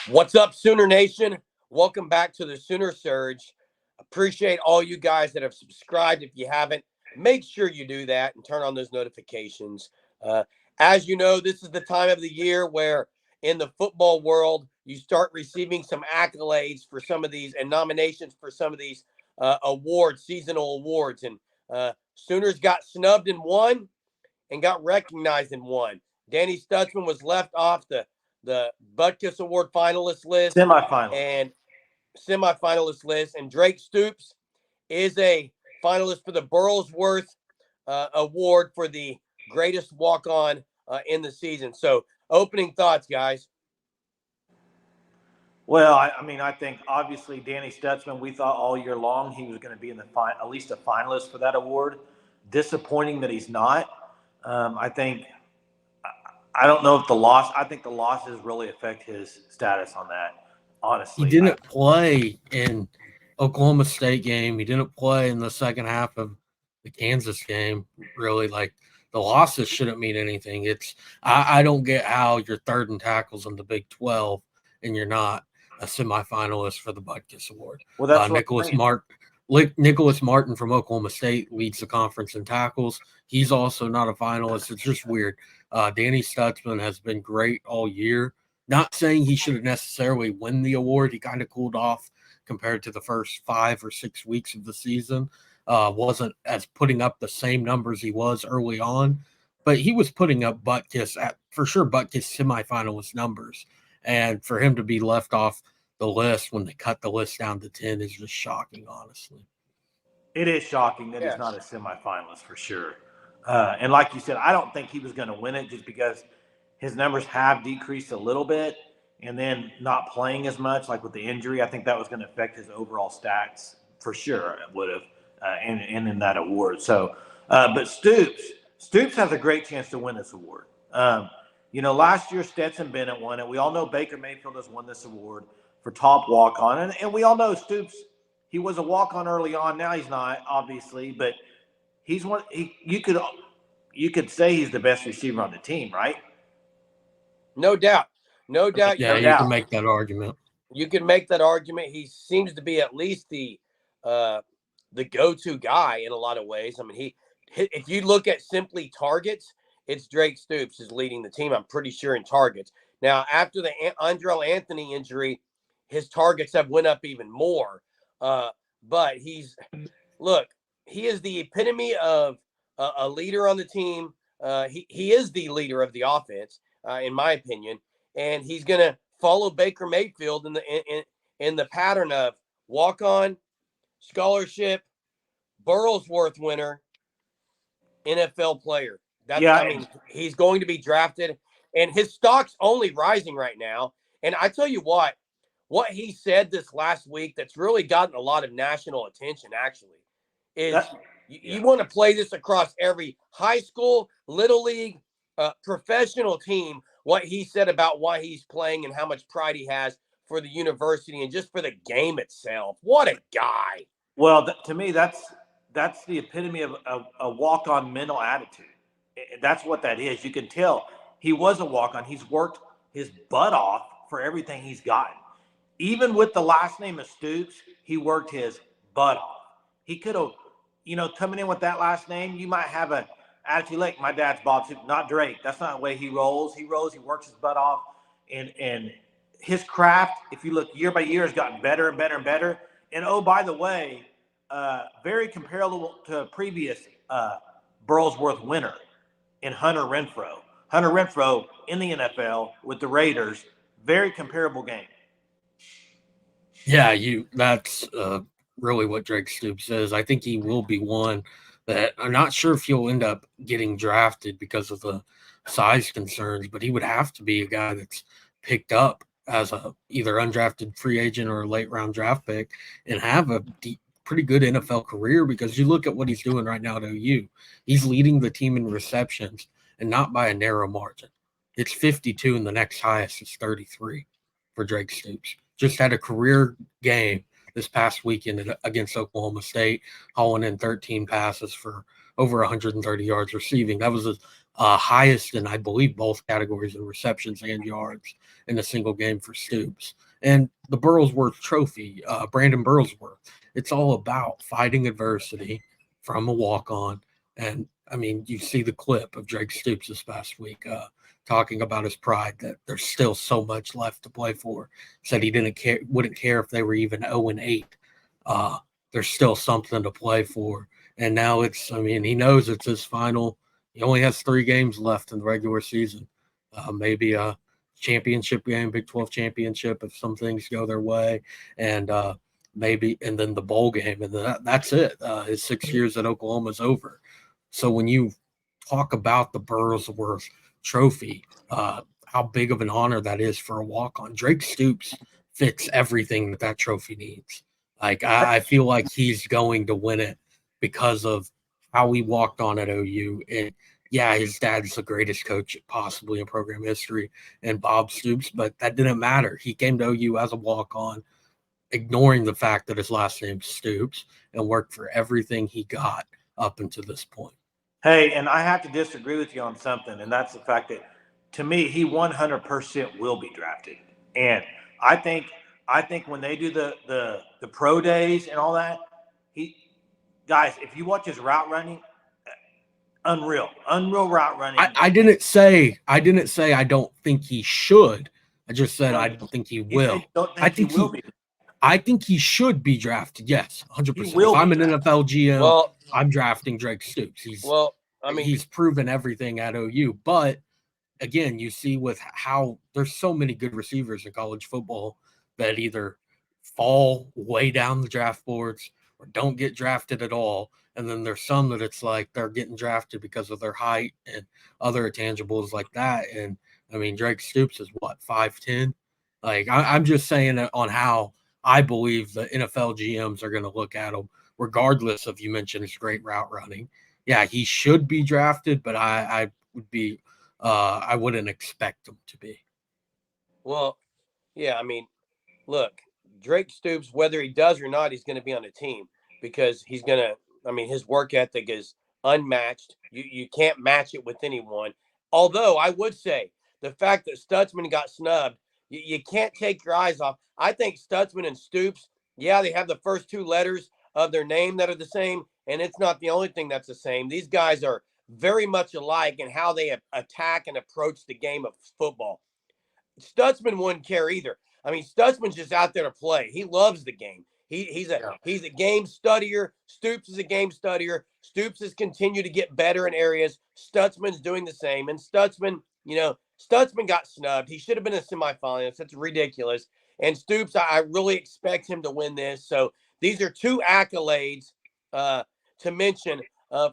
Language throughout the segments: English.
What's up, Sooner Nation? Welcome back to the Sooner Surge. Appreciate all you guys that have subscribed. If you haven't, make sure you do that and turn on those notifications. As you know, this is the time of the year where in the football world, you start receiving some accolades for some of these and nominations for some of these awards, seasonal awards. And Sooners got snubbed in one and got recognized in one. Danny Stutsman was left off the Butkus Award finalist list and semifinalist list, and Drake Stoops is a finalist for the Burlsworth Award for the greatest walk-on in the season. So, opening thoughts, guys. Well, I think obviously Danny Stutsman, we thought all year long he was going to be in the at least a finalist for that award. Disappointing that he's not. I don't know if the loss. I think the losses really affect his status on that. Honestly, he didn't play in Oklahoma State game. He didn't play in the second half of the Kansas game. Really, like the losses shouldn't mean anything. I don't get how you're third in tackles in the Big 12 and you're not a semifinalist for the Butkus Award. Well, that's Nicholas Martin from Oklahoma State leads the conference in tackles. He's also not a finalist. It's just weird. Danny Stutsman has been great all year. Not saying he should have necessarily won the award. He kind of cooled off compared to the first 5 or 6 weeks of the season. Wasn't as putting up the same numbers he was early on, but he was putting up Butkus semifinalist numbers. And for him to be left off the list when they cut the list down to 10 is just shocking, honestly. It is shocking that he's not a semifinalist for sure. And like you said, I don't think he was going to win it just because his numbers have decreased a little bit, and then not playing as much, like with the injury. I think that was going to affect his overall stats for sure. It would have, and in that award. So, but Stoops has a great chance to win this award. Last year Stetson Bennett won it. We all know Baker Mayfield has won this award for top walk-on, and we all know Stoops. He was a walk-on early on. Now he's not, obviously, but he's one. You could say he's the best receiver on the team, right? No doubt. Yeah, you can make that argument. You can make that argument. He seems to be at least the go-to guy in a lot of ways. I mean, if you look at simply targets, it's Drake Stoops is leading the team, I'm pretty sure, in targets. Now, after the Andrell Anthony injury, his targets have went up even more. But he is the epitome of a leader on the team. He is the leader of the offense, in my opinion, and he's going to follow Baker Mayfield in the pattern of walk-on, scholarship, Burlsworth winner, NFL player. He's going to be drafted, and his stock's only rising right now. And I tell you what he said this last week that's really gotten a lot of national attention, actually, is you want to play this across every high school, little league, professional team, what he said about why he's playing and how much pride he has for the university and just for the game itself. What a guy. Well, to me, that's the epitome of a walk-on mental attitude. That's what that is. You can tell he was a walk-on. He's worked his butt off for everything he's gotten. Even with the last name of Stoops, he worked his butt off. He could have, coming in with that last name, you might have an attitude like, my dad's Bob Stoops, not Drake. That's not the way he rolls. He works his butt off. And his craft, if you look year by year, has gotten better and better and better. And, oh, by the way, very comparable to a previous Burlsworth winner in Hunter Renfrow. Hunter Renfrow in the NFL with the Raiders, very comparable game. Yeah, that's really what Drake Stoops is. I think he will be one that I'm not sure if he'll end up getting drafted because of the size concerns, but he would have to be a guy that's picked up as a either undrafted free agent or a late round draft pick and have a pretty good NFL career, because you look at what he's doing right now at OU. He's leading the team in receptions, and not by a narrow margin. It's 52, and the next highest is 33 for Drake Stoops. Just had a career game this past weekend against Oklahoma State, hauling in 13 passes for over 130 yards receiving. That was highest in, I believe, both categories in receptions and yards in a single game for Stoops. And the Burlsworth Trophy, Brandon Burlsworth, it's all about fighting adversity from a walk-on. And, I mean, you see the clip of Drake Stoops this past week talking about his pride that there's still so much left to play for. Said he wouldn't care if they were even 0-8. There's still something to play for. And now he knows it's his final. He only has 3 games left in the regular season. Maybe a championship game, Big 12 championship, if some things go their way, and and then the bowl game, and that's it. His 6 years at Oklahoma is over. So when you talk about the Burlsworth Trophy, how big of an honor that is for a walk-on, Drake Stoops fits everything that trophy needs. Like, I feel like he's going to win it because of how he walked on at OU. And yeah, his dad's the greatest coach possibly in program history, and Bob Stoops, but that didn't matter. He came to OU as a walk-on, ignoring the fact that his last name's Stoops, and worked for everything he got up until this point. Hey, and I have to disagree with you on something, and that's the fact that, to me, he 100% will be drafted. And I think when they do the pro days and all that, guys, if you watch his route running, unreal route running. I didn't say I don't think he should. I just said I don't think he will. I think he will be. I think he should be drafted. Yes, 100%. If I'm an NFL GM, I'm drafting Drake Stoops. He's proven everything at OU. But again, you see with how there's so many good receivers in college football that either fall way down the draft boards or don't get drafted at all. And then there's some that it's like they're getting drafted because of their height and other intangibles like that. And I mean, Drake Stoops is what, 5'10"? Like, I'm just saying it on how I believe the NFL GMs are going to look at him, regardless of, you mentioned his great route running. Yeah, he should be drafted, but I wouldn't expect him to be. Well, yeah, I mean, look, Drake Stoops, whether he does or not, he's going to be on the team because he's going to, his work ethic is unmatched. You can't match it with anyone. Although I would say the fact that Stutsman got snubbed, you can't take your eyes off. I think Stutsman and Stoops, yeah, they have the first 2 letters of their name that are the same, and it's not the only thing that's the same. These guys are very much alike in how they attack and approach the game of football. Stutsman wouldn't care either. Stutsman's just out there to play. He loves the game. He's a game studier. Stoops is a game studier. Stoops has continued to get better in areas. Stutsman's doing the same. And Stutsman, Stutsman got snubbed. He should have been a semifinalist. That's ridiculous. And Stoops, I really expect him to win this. So these are 2 accolades to mention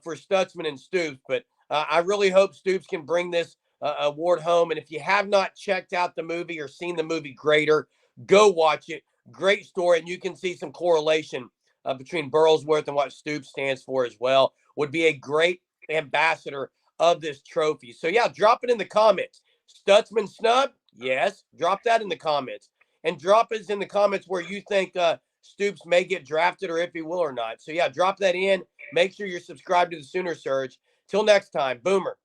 for Stutsman and Stoops. But I really hope Stoops can bring this award home. And if you have not checked out the movie or seen the movie Greater, go watch it. Great story. And you can see some correlation between Burlsworth and what Stoops stands for as well. Would be a great ambassador of this trophy. So yeah, drop it in the comments. Stutsman snub? Yes. Drop that in the comments. And drop it in the comments where you think Stoops may get drafted or if he will or not. So yeah, drop that in. Make sure you're subscribed to the Sooner Surge. Till next time, Boomer.